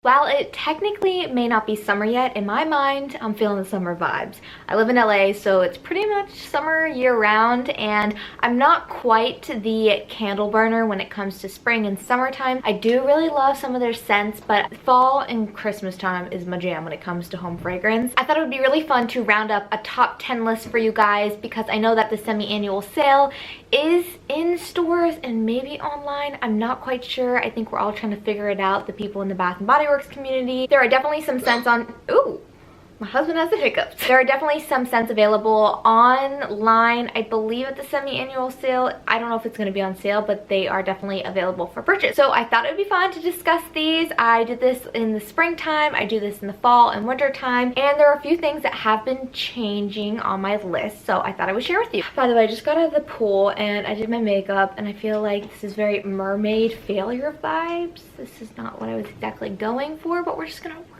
While it technically may not be summer yet, in my mind, I'm feeling the summer vibes. I live in LA, so it's pretty much summer year-round, and I'm not quite the candle burner when it comes to spring and summertime. I do really love some of their scents, but fall and Christmas time is my jam when it comes to home fragrance. I thought it would be really fun to round up a top 10 list for you guys because I know that the semi-annual sale is in stores and maybe online. I'm not quite sure. I think we're all trying to figure it out, the people in the Bath & Body Works community. There are definitely some scents on, ooh, my husband has the hiccups. There are definitely some scents available online, I believe at the semi-annual sale. I don't know if it's gonna be on sale, but they are definitely available for purchase. So I thought it would be fun to discuss these. I did this in the springtime, I do this in the fall and winter time, and there are a few things that have been changing on my list, so I thought I would share with you. By the way, I just got out of the pool and I did my makeup, and I feel like this is very mermaid failure vibes. This is not what I was exactly going for, but we're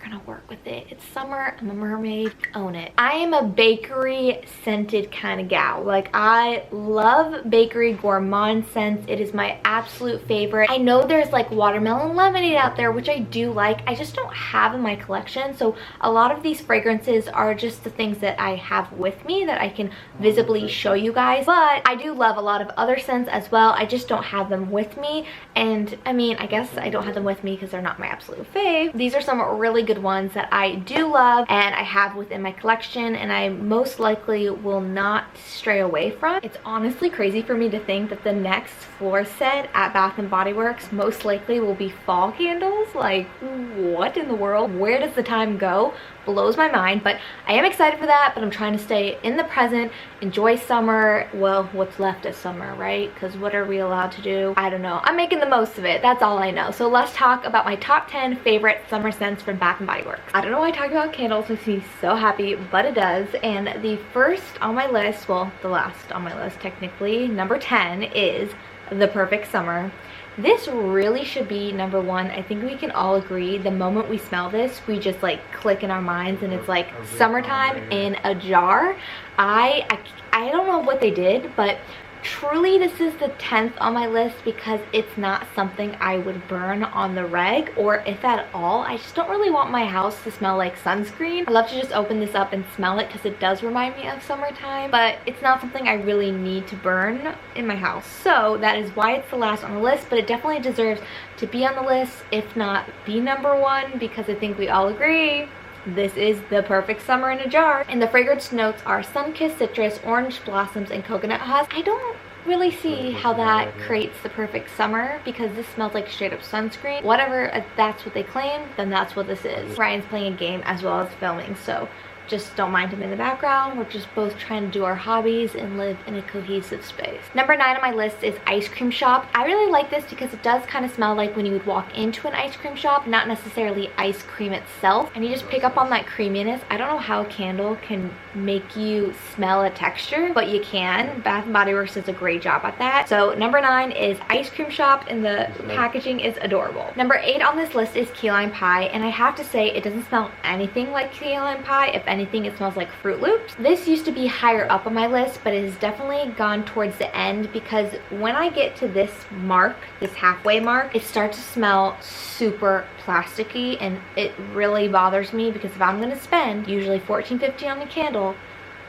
gonna work with it. It's summer, I'm a mermaid, own it. I am a bakery scented kind of gal. Like, I love bakery gourmand scents. It is my absolute favorite. I know there's like watermelon lemonade out there, which I do like. I just don't have in my collection. So a lot of these fragrances are just the things that I have with me that I can visibly show you guys. But I do love a lot of other scents as well. I just don't have them with me. And I mean, I guess I don't have them with me because they're not my absolute fave. These are some really good ones that I do love and I have within my collection, and I most likely will not stray away from. It's honestly crazy for me to think that the next floor set at Bath & Body Works most likely will be fall candles. Like, what in the world? Where does the time go? Blows my mind, but I am excited for that. But I'm trying to stay in the present, enjoy summer, well, what's left of summer, right? Because what are we allowed to do? I don't know. I'm making the most of it, that's all I know. So let's talk about my top 10 favorite summer scents from Bath & Body Works. I don't know why I talk about candles makes me so happy, but it does. And the first on my list, well, the last on my list technically, number 10 is The Perfect Summer. This really should be number one. I think we can all agree the moment we smell this, we just like click in our minds and it's like summertime in a jar. I don't know what they did, but truly this is the 10th on my list because it's not something I would burn on the reg, or if at all. I just don't really want my house to smell like sunscreen. I love to just open this up and smell it because it does remind me of summertime, but it's not something I really need to burn in my house. So that is why it's the last on the list, but it definitely deserves to be on the list, if not be number one, because I think we all agree this is the perfect summer in a jar. And the fragrance notes are sun-kissed citrus, orange blossoms, and coconut husk. I don't really see how that creates the perfect summer because this smells like straight up sunscreen. Whatever, if that's what they claim, then that's what this is. Ryan's playing a game as well as filming, so just don't mind him in the background. We're just both trying to do our hobbies and live in a cohesive space. Number 9 on my list is Ice Cream Shop. I really like this because it does kind of smell like when you would walk into an ice cream shop, not necessarily ice cream itself, and you just pick up on that creaminess. I don't know how a candle can make you smell a texture, but you can. Bath & Body Works does a great job at that. So number 9 is Ice Cream Shop, and the packaging is adorable. Number 8 on this list is Key Lime Pie, and I have to say it doesn't smell anything like Key Lime Pie. If anything, it smells like Fruit Loops. This used to be higher up on my list, but it has definitely gone towards the end because when I get to this mark, this halfway mark, it starts to smell super plasticky, and it really bothers me because if I'm gonna spend usually $14.50 on a candle,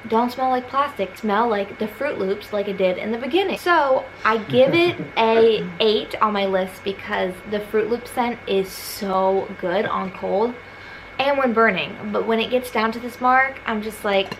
don't smell like plastic, smell like the Fruit Loops like it did in the beginning. So I give it a 8 on my list because the Fruit Loop scent is so good on cold and when burning, but when it gets down to this mark, I'm just like,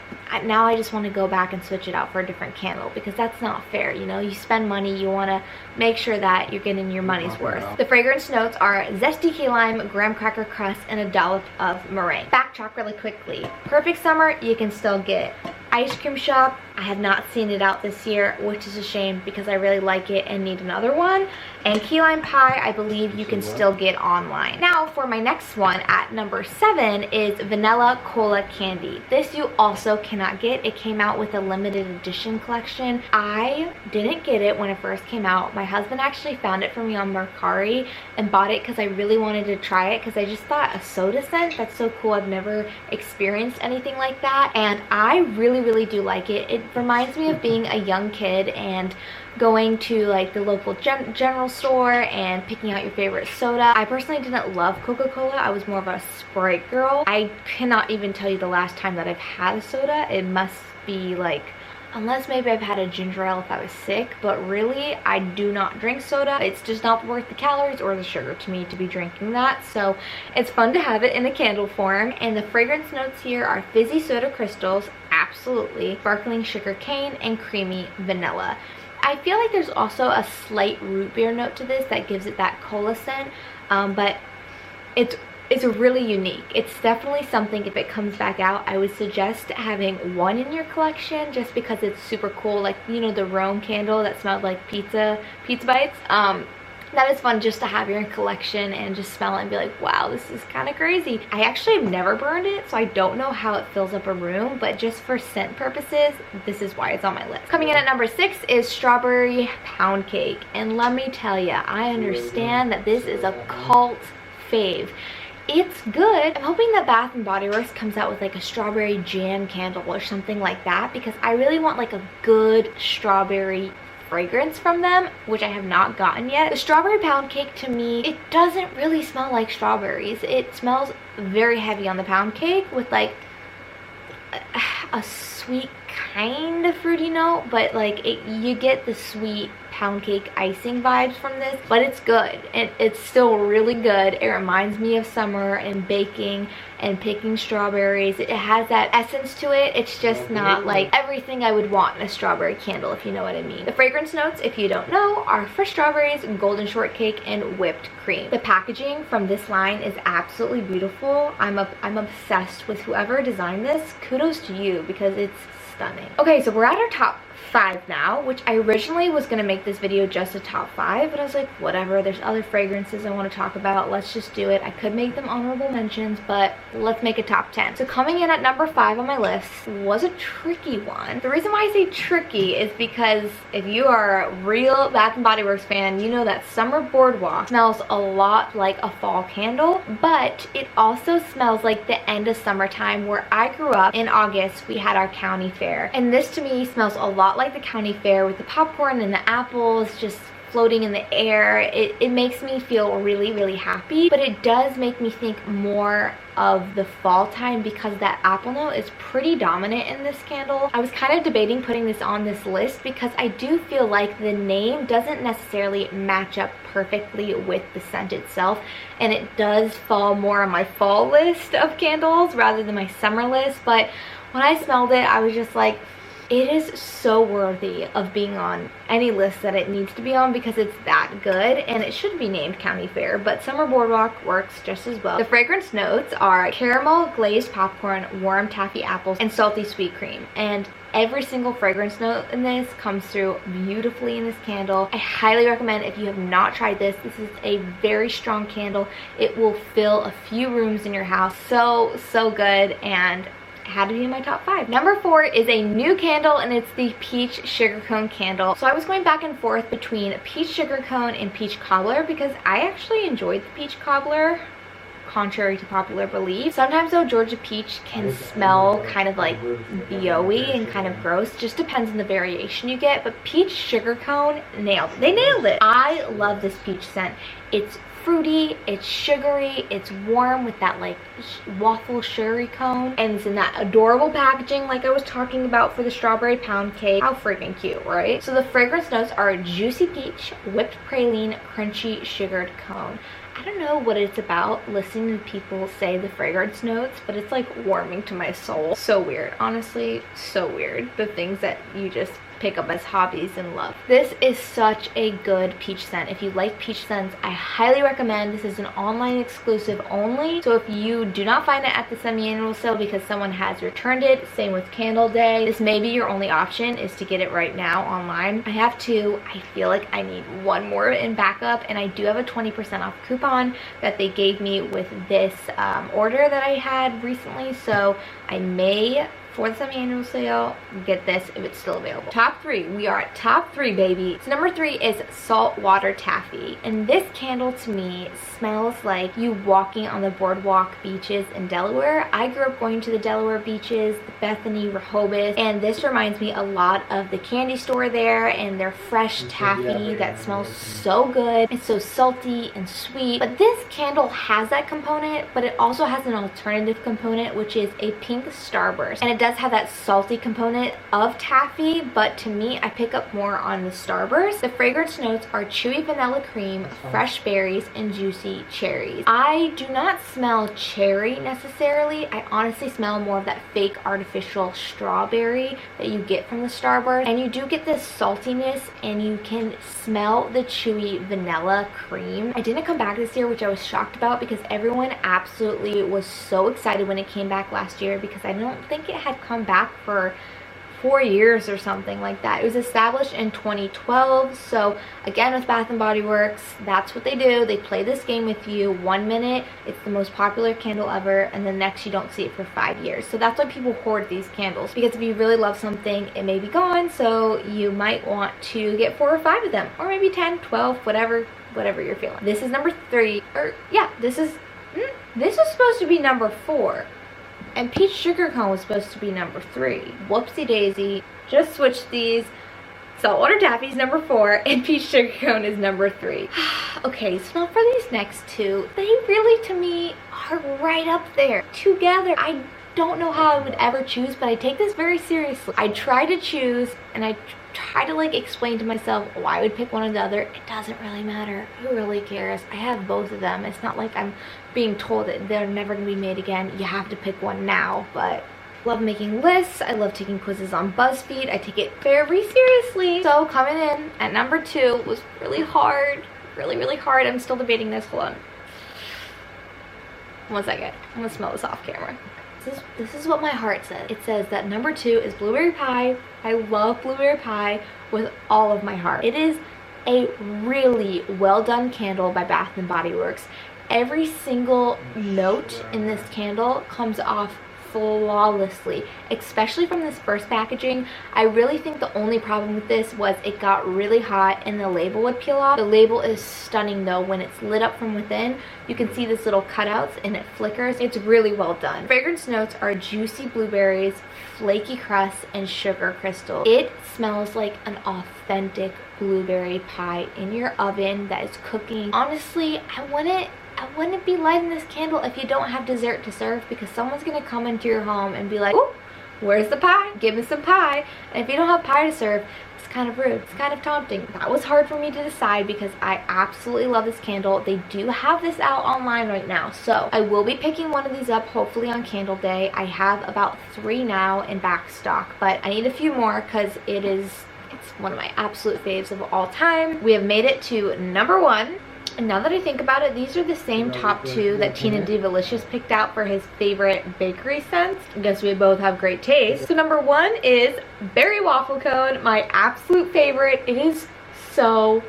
now I just want to go back and switch it out for a different candle because that's not fair. You know, you spend money, you want to make sure that you're getting your money's worth. The fragrance notes are zesty key lime, graham cracker crust, and a dollop of meringue. Backtrack really quickly. Perfect Summer, you can still get. Ice Cream Shop, I have not seen it out this year, which is a shame because I really like it and need another one. And Key Lime Pie, I believe you can still get online. Now for my next one at number 7 is Vanilla Cola Candy. This you also cannot get. It came out with a limited edition collection. I didn't get it when it first came out. My husband actually found it for me on Mercari and bought it because I really wanted to try it because I just thought a soda scent, that's so cool. I've never experienced anything like that, and I really really do like it. It reminds me of being a young kid and going to like the local general store and picking out your favorite soda. I personally didn't love Coca-Cola. I was more of a Sprite girl. I cannot even tell you the last time that I've had a soda. It must be like, unless maybe I've had a ginger ale if I was sick, but really I do not drink soda. It's just not worth the calories or the sugar to me to be drinking that. So it's fun to have it in a candle form. And the fragrance notes here are fizzy soda crystals, absolutely, sparkling sugar cane, and creamy vanilla. I feel like there's also a slight root beer note to this that gives it that cola scent, but it's really unique. It's definitely something, if it comes back out, I would suggest having one in your collection just because it's super cool. Like, you know, the Rome candle that smelled like pizza bites. That is fun just to have your collection and just smell it and be like, wow, this is kind of crazy. I actually have never burned it, so I don't know how it fills up a room, but just for scent purposes, this is why it's on my list. Coming in at number 6 is strawberry pound cake. And let me tell you, I understand that this is a cult fave. It's good. I'm hoping that Bath & Body Works comes out with like a strawberry jam candle or something like that, because I really want like a good strawberry fragrance from them, which I have not gotten yet. The strawberry pound cake, to me, it doesn't really smell like strawberries. It smells very heavy on the pound cake with like a sweet kind of fruity note, but like you get the sweet pound cake icing vibes from this, but it's good. It's still really good. It reminds me of summer and baking and picking strawberries. It has that essence to it. It's just not like everything I would want in a strawberry candle, if you know what I mean. The fragrance notes, if you don't know, are fresh strawberries, golden shortcake, and whipped cream. The packaging from this line is absolutely beautiful. I'm obsessed with whoever designed this. Kudos to you, because it's stunning. Okay, so we're at our top 5 now, which I originally was going to make this video just a top 5, but I was like, whatever, there's other fragrances I want to talk about, let's just do it. I could make them honorable mentions, but let's make a top 10. So coming in at number 5 on my list was a tricky one. The reason why I say tricky is because if you are a real Bath & Body Works fan, you know that Summer Boardwalk smells a lot like a fall candle, but it also smells like the end of summertime. Where I grew up, in August we had our county fair, and this to me smells a lot like the county fair, with the popcorn and the apples just floating in the air. It makes me feel really, really happy, but it does make me think more of the fall time because that apple note is pretty dominant in this candle. I was kind of debating putting this on this list because I do feel like the name doesn't necessarily match up perfectly with the scent itself, and it does fall more on my fall list of candles rather than my summer list. But when I smelled it, I was just like, it is so worthy of being on any list that it needs to be on because it's that good, and it should be named County Fair, but Summer Boardwalk works just as well. The fragrance notes are caramel, glazed popcorn, warm taffy apples, and salty sweet cream. And every single fragrance note in this comes through beautifully in this candle. I highly recommend, if you have not tried this, this is a very strong candle. It will fill a few rooms in your house. So good, and had to be in my top 5. Number 4 is a new candle, and it's the peach sugar cone candle. So I was going back and forth between peach sugar cone and peach cobbler because I actually enjoyed the peach cobbler, contrary to popular belief. Sometimes though, Georgia peach can smell kind of like BO-y and kind of gross. Just depends on the variation you get, but peach sugar cone nailed it. They nailed it. I love this peach scent. It's fruity, it's sugary, it's warm with that like waffle sugary cone, and it's in that adorable packaging like I was talking about for the strawberry pound cake. How freaking cute, right? So the fragrance notes are juicy peach, whipped praline, crunchy sugared cone. I don't know what it's about listening to people say the fragrance notes, but it's like warming to my soul. So weird, honestly, so weird. The things that you just pick up as hobbies and love. This is such a good peach scent. If you like peach scents, I highly recommend. This is an online exclusive only, so if you do not find it at the semi-annual sale because someone has returned it, same with Candle Day, this may be your only option, is to get it right now online. I have two. I feel like I need one more in backup, and I do have a 20% off coupon that they gave me with this order that I had recently, so I may for the semi-annual sale, get this if it's still available. Top 3, we are at top 3, baby. So number 3 is saltwater taffy, and this candle to me smells like you walking on the boardwalk beaches in Delaware. I grew up going to the Delaware beaches, the Bethany, Rehoboth, and this reminds me a lot of the candy store there and their fresh taffy that smells so good. It's so salty and sweet, but this candle has that component, but it also has an alternative component, which is a pink starburst, and it does have that salty component of taffy, but to me, I pick up more on the starburst. The fragrance notes are chewy vanilla cream, fresh berries, and juicy cherries. I do not smell cherry necessarily. I honestly smell more of that fake artificial strawberry that you get from the starburst, and you do get this saltiness, and you can smell the chewy vanilla cream. I didn't come back this year, which I was shocked about because everyone absolutely was so excited when it came back last year, because I don't think it had come back for 4 years or something like that. It was established in 2012, so again with Bath & Body Works, that's what they do. They play this game with you. 1 minute it's the most popular candle ever, and the next you don't see it for 5 years. So that's why people hoard these candles, because if you really love something, it may be gone, so you might want to get 4 or 5 of them, or maybe 10, 12, whatever you're feeling. This is number 3, or yeah, this was supposed to be number 4. And peach sugar cone was supposed to be number 3. Whoopsie daisy. Just switched these. Saltwater taffy is number 4 and peach sugar cone is number 3. Okay, so now for these next 2, they really to me are right up there together. I don't know how I would ever choose, but I take this very seriously. I try to choose, and I try to like explain to myself why I would pick one or the other. It doesn't really matter. Who really cares? I have both of them. It's not like I'm being told that they're never gonna be made again. You have to pick one now. But I love making lists. I love taking quizzes on BuzzFeed. I take it very seriously. So coming in at number 2 was really hard. Really hard. I'm still debating this. Hold on. 1 second. I'm gonna smell this off camera. This is what my heart says. It says that number 2 is blueberry pie. I love blueberry pie with all of my heart. It is a really well done candle by Bath & Body Works. Every single note in this candle comes off flawlessly, especially from this first packaging. I really think the only problem with this was it got really hot and the label would peel off. The label is stunning though. When it's lit up from within, you can see this little cutouts and it flickers. It's really well done. Fragrance notes are juicy blueberries, flaky crust, and sugar crystal. It smells like an authentic blueberry pie in your oven that is cooking. Honestly, I wouldn't be lighting this candle if you don't have dessert to serve, because someone's gonna come into your home and be like, "Ooh, where's the pie? Give me some pie." And if you don't have pie to serve, it's kind of rude. It's kind of taunting. That was hard for me to decide because I absolutely love this candle. They do have this out online right now, so I will be picking one of these up hopefully on candle day. I have about 3 now in back stock, but I need a few more because it's one of my absolute faves of all time. We have made it to number 1. And now that I think about it, these are the same top 2 that Tina Divalicious picked out for his favorite bakery scents. I guess we both have great taste. So number 1 is Berry Waffle Cone, my absolute favorite. It is so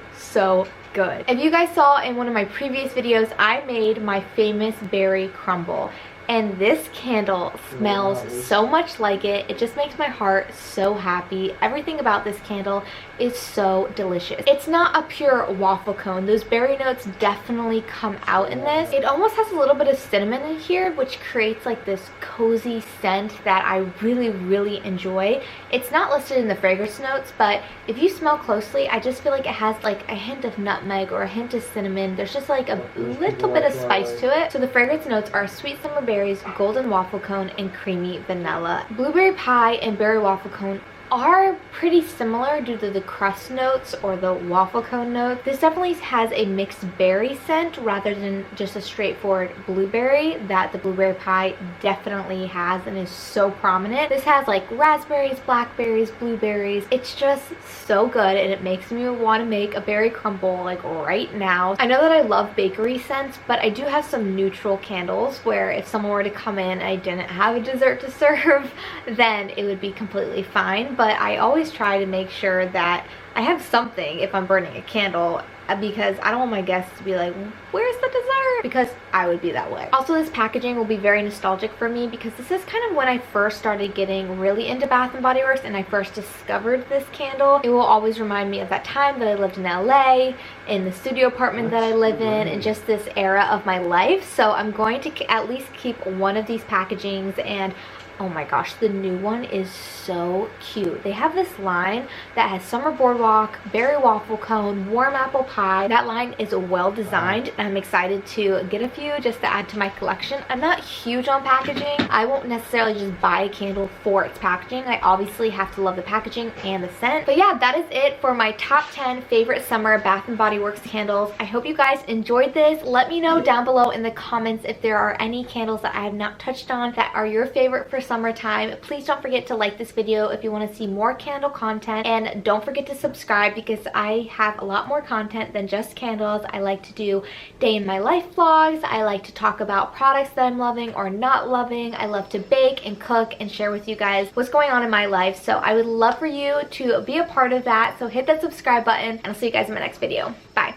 good. If you guys saw in one of my previous videos, I made my famous berry crumble. And this candle smells so much like it. It just makes my heart so happy. Everything about this candle is so delicious. It's not a pure waffle cone. Those berry notes definitely come out in this. It almost has a little bit of cinnamon in here, which creates like this cozy scent that I really enjoy. It's not listed in the fragrance notes, but if you smell closely, I just feel like it has like a hint of nutmeg or a hint of cinnamon. There's just like a little bit of spice to it. So the fragrance notes are sweet summer berries, golden waffle cone, and creamy vanilla. Blueberry pie and berry waffle cone are pretty similar due to the crust notes or the waffle cone note. This definitely has a mixed berry scent rather than just a straightforward blueberry that the blueberry pie definitely has and is so prominent. This has like raspberries, blackberries, blueberries. It's just so good and it makes me want to make a berry crumble like right now. I know that I love bakery scents, but I do have some neutral candles where if someone were to come in and I didn't have a dessert to serve, then it would be completely fine. But I always try to make sure that I have something if I'm burning a candle, because I don't want my guests to be like, where's the dessert? Because I would be that way. Also, this packaging will be very nostalgic for me because this is kind of when I first started getting really into Bath & Body Works and I first discovered this candle. It will always remind me of that time that I lived in LA, in the studio apartment that I live in, and just this era of my life. So I'm going to at least keep one of these packagings, and oh my gosh, the new one is so cute. They have this line that has Summer Boardwalk, Berry Waffle Cone, Warm Apple Pie. That line is well designed, and I'm excited to get a few just to add to my collection. I'm not huge on packaging. I won't necessarily just buy a candle for its packaging. I obviously have to love the packaging and the scent. But yeah, that is it for my top 10 favorite summer Bath & Body Works candles. I hope you guys enjoyed this. Let me know down below in the comments if there are any candles that I have not touched on that are your favorite for summertime. Please don't forget to like this video if you want to see more candle content, and don't forget to subscribe because I have a lot more content than just candles. I like to do day in my life vlogs. I like to talk about products that I'm loving or not loving. I love to bake and cook and share with you guys what's going on in my life. So I would love for you to be a part of that. So hit that subscribe button and I'll see you guys in my next video. Bye.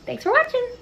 Thanks for watching.